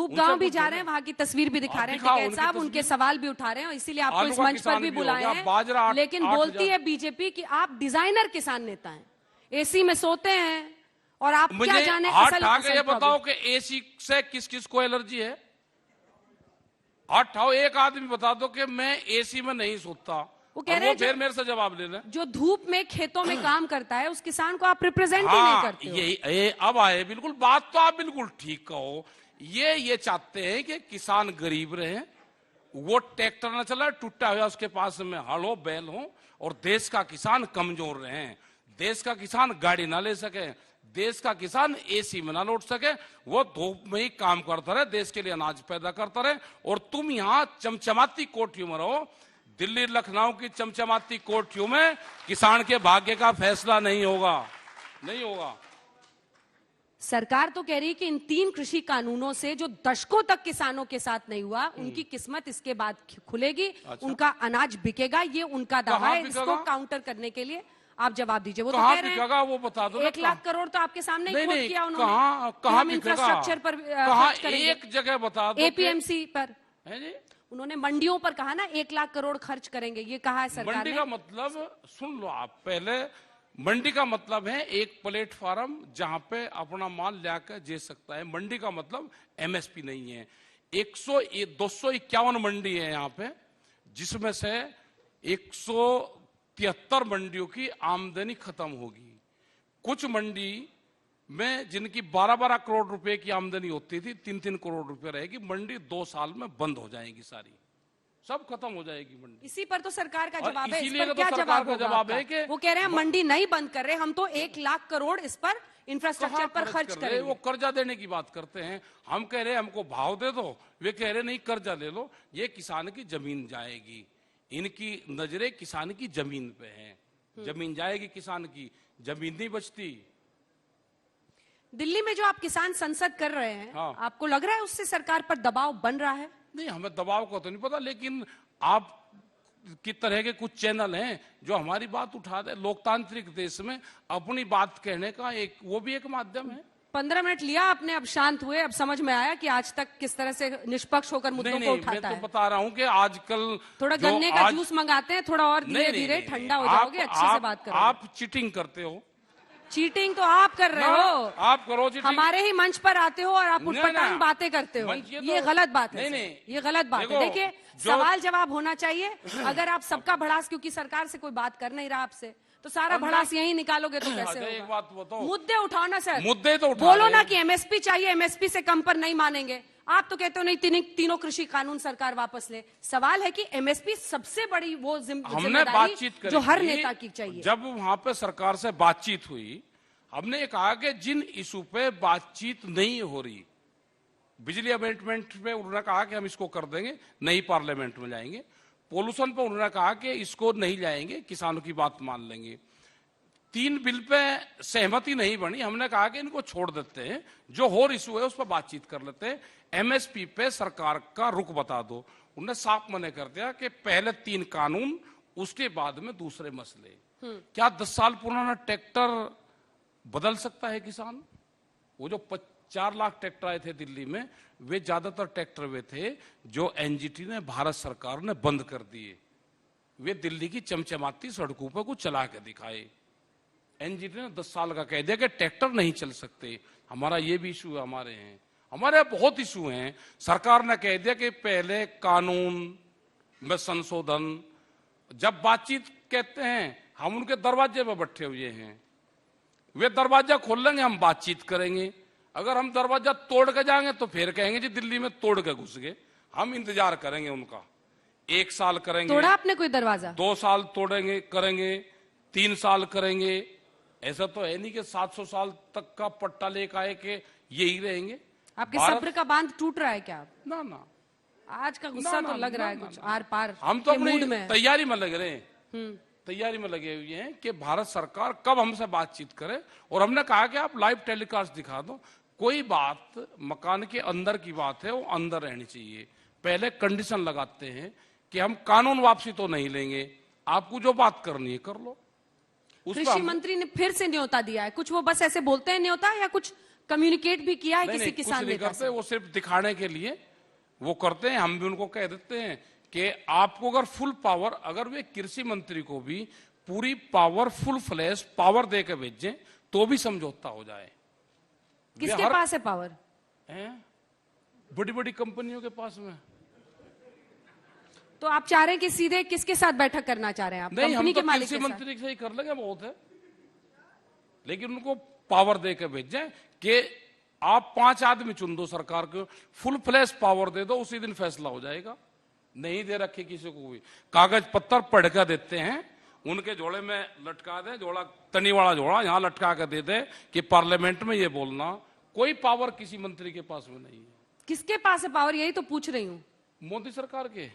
खूब गांव भी जा रहे हैं, वहां की तस्वीर भी दिखा रहे हैं टिकैत साहब, उनके सवाल भी उठा रहे हैं, इसीलिए आपको इस मंच पर भी बुलाए हैं। लेकिन बोलती है बीजेपी कि आप डिजाइनर किसान नेता हैं, एसी में सोते हैं और आप क्या जाने असल ये बताओ कि एसी से किस किस को एलर्जी है? हाथ उठाओ, एक आदमी बता दो कि मैं एसी में नहीं सोता। वो कह रहे हैं फिर मेरे से जवाब ले लें। जो धूप में खेतों में काम करता है उस किसान को आप रिप्रेजेंट ही नहीं करते हो। ये अब आए, बिल्कुल बात तो आप बिल्कुल ठीक कहो। ये चाहते हैं कि किसान गरीब रहे, वो ट्रैक्टर न चला टूटा हुआ उसके पास में हल हो बैल हो, और देश का किसान कमजोर रहे, देश का किसान गाड़ी ना ले सके, देश का किसान एसी में ना लौट सके, वो धूप में ही काम करता रहे, देश के लिए अनाज पैदा करता रहे। और तुम यहाँ चमचमाती कोठियों में रहो, दिल्ली लखनऊ की चमचमाती कोठियों में किसान के भाग्य का फैसला नहीं होगा, नहीं होगा। सरकार तो कह रही है कि इन 3 कृषि कानूनों से जो दशकों तक किसानों के साथ नहीं हुआ, उनकी किस्मत इसके बाद खुलेगी। अच्छा। उनका अनाज बिकेगा, ये उनका दावा है। इसको काउंटर करने के लिए आप जवाब दीजिए। वो तो कह रहे हैं वो बता दो। 1 लाख करोड़ तो आपके सामने ही कोट किया उन्होंने। कहाँ इंफ्रास्ट्रक्चर पर एक जगह बता दो, एपीएमसी पर है जी? उन्होंने मंडियों पर कहा ना 1 लाख करोड़ खर्च करेंगे, ये कहा है सरकार ने। मंडी का मतलब सुन लो आप पहले, मंडी का मतलब है एक प्लेटफॉर्म जहां पे अपना माल लाकर दे सकता है। मंडी का मतलब एमएसपी नहीं है। 251 मंडी है यहाँ पे, जिसमें से 173 मंडियों की आमदनी खत्म होगी। कुछ मंडी में जिनकी 12-12 करोड़ रुपए की आमदनी होती थी, 3-3 करोड़ रुपए रहेगी। मंडी 2 साल में बंद हो जाएगी, सारी सब खत्म हो जाएगी मंडी। इसी पर तो सरकार का जवाब है। इस पर तो क्या जवाब है कि वो कह रहे हैं मंडी नहीं बंद कर रहे, हम तो 1 लाख करोड़ इस पर इंफ्रास्ट्रक्चर पर खर्च करेंगे। वो कर्जा देने की बात करते हैं, हम कह रहे हैं हमको भाव दे दो, वे कह रहे नहीं कर्जा ले लो। ये किसान की जमीन जाएगी, इनकी नजरें किसान की जमीन पे हैं। जमीन जाएगी, किसान की जमीन नहीं बचती। दिल्ली में जो आप किसान संसद कर रहे हैं, हाँ। आपको लग रहा है उससे सरकार पर दबाव बन रहा है? नहीं, हमें दबाव का तो नहीं पता, लेकिन आप की तरह के कुछ चैनल हैं जो हमारी बात उठा दे। लोकतांत्रिक देश में अपनी बात कहने का वो भी एक माध्यम है। 15 मिनट लिया आपने, अब शांत हुए, अब समझ में आया कि आज तक किस तरह से निष्पक्ष होकर मुद्दों को उठाता है। मैं तो बता रहा हूँ कि आजकल थोड़ा गन्ने का जूस मंगाते हैं, थोड़ा और धीरे धीरे ठंडा हो जाओगे, अच्छे से बात करो। आप चीटिंग करते हो। चीटिंग तो आप कर रहे हो, आप करो चीटिंग। हमारे ही मंच पर आते हो और आप उटपटांग बातें करते हो, ये गलत बात है। नहीं, ये गलत बात है। देखिए, सवाल जवाब होना चाहिए। अगर आप सबका भड़ास, क्योंकि सरकार से कोई बात कर नहीं रहा आपसे, तो सारा भड़ास यहीं निकालोगे तो कैसे होगा? एक बात बताओ, मुद्दे उठाओ ना सर, मुद्दे तो बोलो ना कि एमएसपी चाहिए, एमएसपी से कम पर नहीं मानेंगे। आप तो कहते हो नहीं, तीनों कृषि कानून सरकार वापस ले। सवाल है कि एमएसपी सबसे बड़ी वो जिम्मेदारी जो हर नेता की चाहिए। जब वहां पे सरकार से बातचीत हुई, हमने ये कहा कि जिन इशू पे बातचीत नहीं हो रही, बिजली अमेंडमेंट पे उन्होंने कहा कि हम इसको कर देंगे, नहीं पार्लियामेंट में जाएंगे। पोल्यूशन पे उन्होंने कहा कि इसको नहीं जाएंगे, किसानों की बात मान लेंगे। 3 बिल पे सहमति नहीं बनी, हमने कहा कि इनको छोड़ देते हैं, जो और इशू है उस पर बातचीत कर लेते हैं। एमएसपी पे सरकार का रुख बता दो। उन्होंने साफ मना कर दिया कि पहले 3 कानून, उसके बाद में दूसरे मसले। क्या 10 साल पुराना ट्रैक्टर बदल सकता है किसान? वो जो 4 लाख ट्रैक्टर आए थे दिल्ली में, वे ज्यादातर ट्रैक्टर वे थे जो एनजीटी ने, भारत सरकार ने बंद कर दिए। वे दिल्ली की चमचमाती सड़कों पर कुछ चला के दिखाए। एनजीटी ने 10 साल का कह दिया कि ट्रैक्टर नहीं चल सकते। हमारा ये भी इशू है, हमारे बहुत इशू हैं। सरकार ने कह दिया कि पहले कानून में संशोधन। जब बातचीत कहते हैं, हम उनके दरवाजे पर बैठे हुए हैं, वे दरवाजा खोल लेंगे, हम बातचीत करेंगे। अगर हम दरवाजा तोड़ के जाएंगे तो फिर कहेंगे जी दिल्ली में तोड़ के घुस गए। हम इंतजार करेंगे उनका, 1 साल करेंगे। तोड़ा आपने कोई दरवाजा? 2 साल तोड़ेंगे, करेंगे, 3 साल करेंगे। ऐसा तो है नहीं कि 700 साल तक का पट्टा लेकर आए कि यही रहेंगे। आपके सब्र का बांध टूट रहा है क्या? ना, आज का गुस्सा तो लग रहा है कुछ आर पार। हम तो अपनी तैयारी में लग रहे हैं, तैयारी में लगे हुए हैं कि भारत सरकार कब हमसे बातचीत करे। और हमने कहा कि आप लाइव टेलीकास्ट दिखा दो। कोई बात मकान के अंदर की बात है, वो अंदर रहनी चाहिए। पहले कंडीशन लगाते हैं कि हम कानून वापसी तो नहीं लेंगे, आपको जो बात करनी है कर लो। कृषि मंत्री ने फिर से न्योता दिया है, कुछ वो बस ऐसे बोलते हैं न्योता, या कुछ कम्युनिकेट भी किया है नहीं, किसी नहीं, किसान कुछ नहीं नेता करते, से? वो सिर्फ दिखाने के लिए वो करते हैं। हम भी उनको कह देते हैं कि आपको अगर फुल पावर, अगर वे कृषि मंत्री को भी पूरी पावर, फुल फ्लैश पावर दे के भेजें तो भी समझौता हो जाए। किसके पास है पावर? बड़ी बड़ी कंपनियों के पास में। तो आप चाह रहे हैं कि सीधे किसके साथ बैठक करना चाह रहे हैं आप? नहीं, हम कंपनी तो के मालिक कृषि के साथ? मंत्री से ही कर लेंगे, बहुत है। लेकिन उनको पावर दे के भेजें कि आप 5 आदमी चुन दो सरकार को, फुल फ्लैश पावर दे दो, उसी दिन फैसला हो जाएगा। नहीं दे रखे किसी को भी, कागज पत्तर पढ़ कर देते हैं, उनके जोड़े में लटका दे, जोड़ा तनी वाला जोड़ा यहां लटका कर दे दे कि पार्लियामेंट में ये बोलना। कोई पावर किसी मंत्री के पास में नहीं है। किसके पास है पावर, यही तो पूछ रही हूँ। मोदी सरकार के।